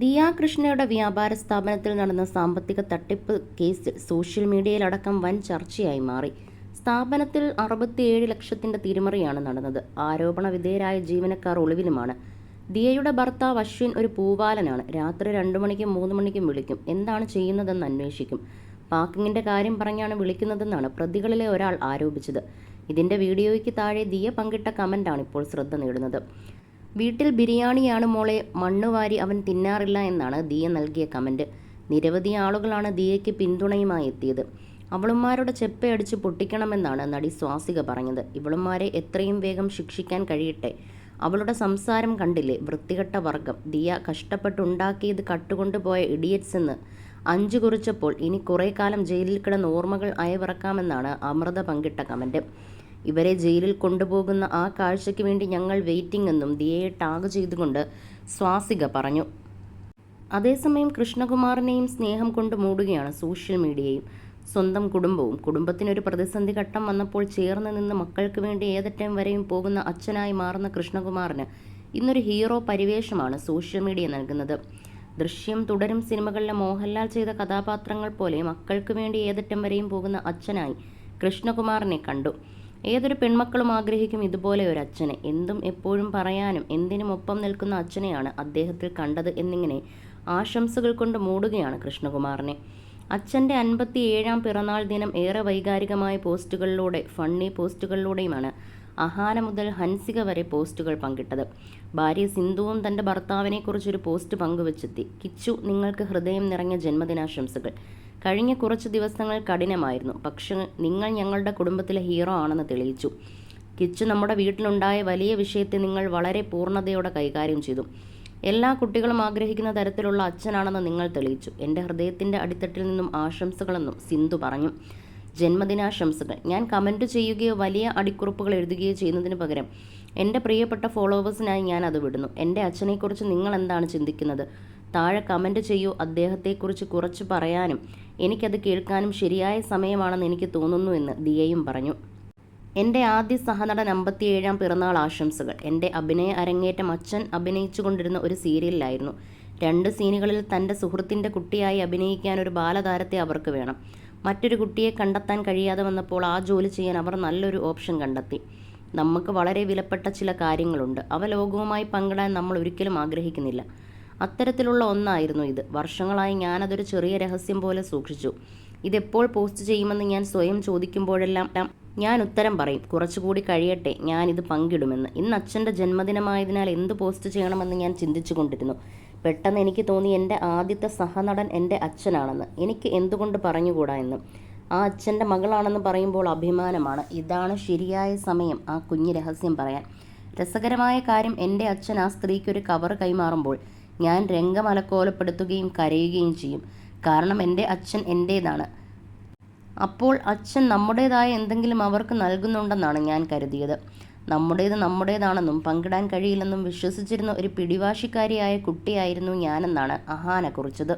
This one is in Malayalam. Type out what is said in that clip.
ദിയ കൃഷ്ണയുടെ വ്യാപാര സ്ഥാപനത്തിൽ നടന്ന സാമ്പത്തിക തട്ടിപ്പ് കേസിൽ സോഷ്യൽ മീഡിയയിലടക്കം വൻ ചർച്ചയായി മാറി. സ്ഥാപനത്തിൽ 67 ലക്ഷത്തിന്റെ തിരിമറിയാണ് നടന്നത്. ആരോപണ വിധേയരായ ജീവനക്കാർ ഒളിവിലുമാണ്. ദിയയുടെ ഭർത്താവ് അശ്വിൻ ഒരു പൂവാലനാണ്. രാത്രി 2 മണിക്കും 3 മണിക്കും വിളിക്കും. എന്താണ് ചെയ്യുന്നതെന്ന് അന്വേഷിക്കും. പാക്കിങ്ങിന്റെ കാര്യം പറഞ്ഞാണ് വിളിക്കുന്നതെന്നാണ് പ്രതികളിലെ ഒരാൾ ആരോപിച്ചത്. ഇതിന്റെ വീഡിയോയ്ക്ക് താഴെ ദിയ പങ്കിട്ട കമന്റാണ് ഇപ്പോൾ ശ്രദ്ധ നേടുന്നത്. വീട്ടിൽ ബിരിയാണിയാണ് മോളെ, മണ്ണുവാരി അവൻ തിന്നാറില്ല എന്നാണ് ദിയ നൽകിയ കമന്റ്. നിരവധി ആളുകളാണ് ദിയയ്ക്ക് പിന്തുണയുമായി എത്തിയത്. അവളുമാരുടെ ചെപ്പയടിച്ച് പൊട്ടിക്കണമെന്നാണ് നടി സ്വാസിക പറഞ്ഞത്. ഇവളുമാരെ എത്രയും വേഗം ശിക്ഷിക്കാൻ കഴിയട്ടെ. അവളുടെ സംസാരം കണ്ടില്ലേ, വൃത്തികെട്ട വർഗം. ദിയ കഷ്ടപ്പെട്ടുണ്ടാക്കിയത് കട്ടുകൊണ്ടുപോയ ഇഡിയറ്റ്സ് എന്ന് 5 കുറിച്ചപ്പോൾ ഇനി കുറേ കാലം ജയിലിൽ കിടന്ന് ഓർമ്മകൾ അയവിറക്കാമെന്നാണ് അമൃത പങ്കിട്ട കമന്റ്. ഇവരെ ജയിലിൽ കൊണ്ടുപോകുന്ന ആ കാഴ്ചയ്ക്ക് വേണ്ടി ഞങ്ങൾ വെയിറ്റിംഗ് എന്നും ദിയയെ ടാഗ് ചെയ്തുകൊണ്ട് സ്വാസിക പറഞ്ഞു. അതേസമയം കൃഷ്ണകുമാറിനെയും സ്നേഹം കൊണ്ട് മൂടുകയാണ് സോഷ്യൽ മീഡിയയും സ്വന്തം കുടുംബവും. കുടുംബത്തിനൊരു പ്രതിസന്ധി ഘട്ടം വന്നപ്പോൾ ചേർന്ന് നിന്ന് മക്കൾക്ക് വേണ്ടി ഏതറ്റം വരെയും പോകുന്ന അച്ഛനായി മാറുന്ന കൃഷ്ണകുമാറിന് ഇന്നൊരു ഹീറോ പരിവേഷമാണ് സോഷ്യൽ മീഡിയ നൽകുന്നത്. ദൃശ്യം, തുടരും സിനിമകളിലെ മോഹൻലാൽ ചെയ്ത കഥാപാത്രങ്ങൾ പോലെ മക്കൾക്ക് വേണ്ടി ഏതറ്റം വരെയും പോകുന്ന അച്ഛനായി കൃഷ്ണകുമാറിനെ കണ്ടു. ഏതൊരു പെൺമക്കളും ആഗ്രഹിക്കും ഇതുപോലെ ഒരു അച്ഛനെ. എന്തും എപ്പോഴും പറയാനും എന്തിനും ഒപ്പം നിൽക്കുന്ന അച്ഛനെയാണ് അദ്ദേഹത്തിൽ കണ്ടത് എന്നിങ്ങനെ ആശംസകൾ കൊണ്ട് മൂടുകയാണ് കൃഷ്ണകുമാറിനെ. അച്ഛൻ്റെ 57ാം പിറന്നാൾ ദിനം ഏറെ വൈകാരികമായ പോസ്റ്റുകളിലൂടെ, ഫണ്ണി പോസ്റ്റുകളിലൂടെയുമാണ് അഹാന മുതൽ ഹൻസിക വരെ പോസ്റ്റുകൾ പങ്കിട്ടത്. ഭാര്യ സിന്ധുവും തൻ്റെ ഭർത്താവിനെക്കുറിച്ചൊരു പോസ്റ്റ് പങ്കുവച്ചെത്തി. കിച്ചു, നിങ്ങൾക്ക് ഹൃദയം നിറഞ്ഞ ജന്മദിനാശംസകൾ. കഴിഞ്ഞ കുറച്ച് ദിവസങ്ങൾ കഠിനമായിരുന്നു, പക്ഷേ നിങ്ങൾ ഞങ്ങളുടെ കുടുംബത്തിലെ ഹീറോ ആണെന്ന് തെളിയിച്ചു. കിച്ചു, നമ്മുടെ വീട്ടിലുണ്ടായ വലിയ വിഷയത്തെ നിങ്ങൾ വളരെ പൂർണ്ണതയോടെ കൈകാര്യം ചെയ്തു. എല്ലാ കുട്ടികളും ആഗ്രഹിക്കുന്ന തരത്തിലുള്ള അച്ഛനാണെന്ന് നിങ്ങൾ തെളിയിച്ചു. എൻ്റെ ഹൃദയത്തിൻ്റെ അടിത്തട്ടിൽ നിന്നും ആശംസകളെന്നും സിന്ധു പറഞ്ഞു. ജന്മദിനാശംസകൾ. ഞാൻ കമൻറ്റ് ചെയ്യുകയോ വലിയ അടിക്കുറിപ്പുകൾ എഴുതുകയോ ചെയ്യുന്നതിന് പകരം എൻ്റെ പ്രിയപ്പെട്ട ഫോളോവേഴ്സിനായി ഞാൻ അത് വിടുന്നു. എൻ്റെ അച്ഛനെക്കുറിച്ച് നിങ്ങൾ എന്താണ് ചിന്തിക്കുന്നത്? താഴെ കമൻറ്റ് ചെയ്യൂ. അദ്ദേഹത്തെക്കുറിച്ച് കുറച്ച് പറയാനും എനിക്കത് കേൾക്കാനും ശരിയായ സമയമാണെന്ന് എനിക്ക് തോന്നുന്നു എന്ന് ദിയയും പറഞ്ഞു. എൻ്റെ ആദ്യ സഹനടൻ 57ാം പിറന്നാൾ ആശംസകൾ. എൻ്റെ അഭിനയ അരങ്ങേറ്റം അച്ഛൻ അഭിനയിച്ചു കൊണ്ടിരുന്ന ഒരു സീരിയലിലായിരുന്നു. 2 സീനുകളിൽ തൻ്റെ സുഹൃത്തിൻ്റെ കുട്ടിയായി അഭിനയിക്കാൻ ഒരു ബാലതാരത്തെ അവർക്ക് വേണം. മറ്റൊരു കുട്ടിയെ കണ്ടെത്താൻ കഴിയാതെ വന്നപ്പോൾ ആ ജോലി ചെയ്യാൻ അവർ നല്ലൊരു ഓപ്ഷൻ കണ്ടെത്തി. നമുക്ക് വളരെ വിലപ്പെട്ട ചില കാര്യങ്ങളുണ്ട്. അവ ലോകവുമായി പങ്കിടാൻ നമ്മൾ ഒരിക്കലും ആഗ്രഹിക്കുന്നില്ല. അത്തരത്തിലുള്ള ഒന്നായിരുന്നു ഇത്. വർഷങ്ങളായി ഞാനതൊരു ചെറിയ രഹസ്യം പോലെ സൂക്ഷിച്ചു. ഇതെപ്പോൾ പോസ്റ്റ് ചെയ്യുമെന്ന് ഞാൻ സ്വയം ചോദിക്കുമ്പോഴെല്ലാം ഞാൻ ഉത്തരം പറയും, കുറച്ചുകൂടി കഴിയട്ടെ, ഞാനിത് പങ്കിടുമെന്ന്. ഇന്ന് അച്ഛൻ്റെ ജന്മദിനമായതിനാൽ എന്ത് പോസ്റ്റ് ചെയ്യണമെന്ന് ഞാൻ ചിന്തിച്ചു കൊണ്ടിരുന്നു. പെട്ടെന്ന് എനിക്ക് തോന്നി എൻ്റെ ആദ്യത്തെ സഹനടൻ എൻ്റെ അച്ഛനാണെന്ന്. എനിക്ക് എന്തുകൊണ്ട് പറഞ്ഞുകൂടാ എന്ന്. ആ അച്ഛൻ്റെ മകളാണെന്ന് പറയുമ്പോൾ അഭിമാനമാണ്. ഇതാണ് ശരിയായ സമയം ആ കുഞ്ഞു രഹസ്യം പറയാൻ. രസകരമായ കാര്യം, എൻ്റെ അച്ഛൻ ആ സ്ത്രീക്കൊരു കവർ കൈമാറുമ്പോൾ ഞാൻ രംഗമലക്കോലപ്പെടുത്തുകയും കരയുകയും ചെയ്യും. കാരണം എൻ്റെ അച്ഛൻ എൻ്റേതാണ്. അപ്പോൾ അച്ഛൻ നമ്മുടേതായ എന്തെങ്കിലും അവർക്ക് നൽകുന്നുണ്ടെന്നാണ് ഞാൻ കരുതിയത്. നമ്മുടേതാണെന്നും പങ്കിടാൻ കഴിയില്ലെന്നും വിശ്വസിച്ചിരുന്ന ഒരു പിടിവാശിക്കാരിയായ കുട്ടിയായിരുന്നു ഞാനെന്നാണ് അഹാന കുറിച്ചത്.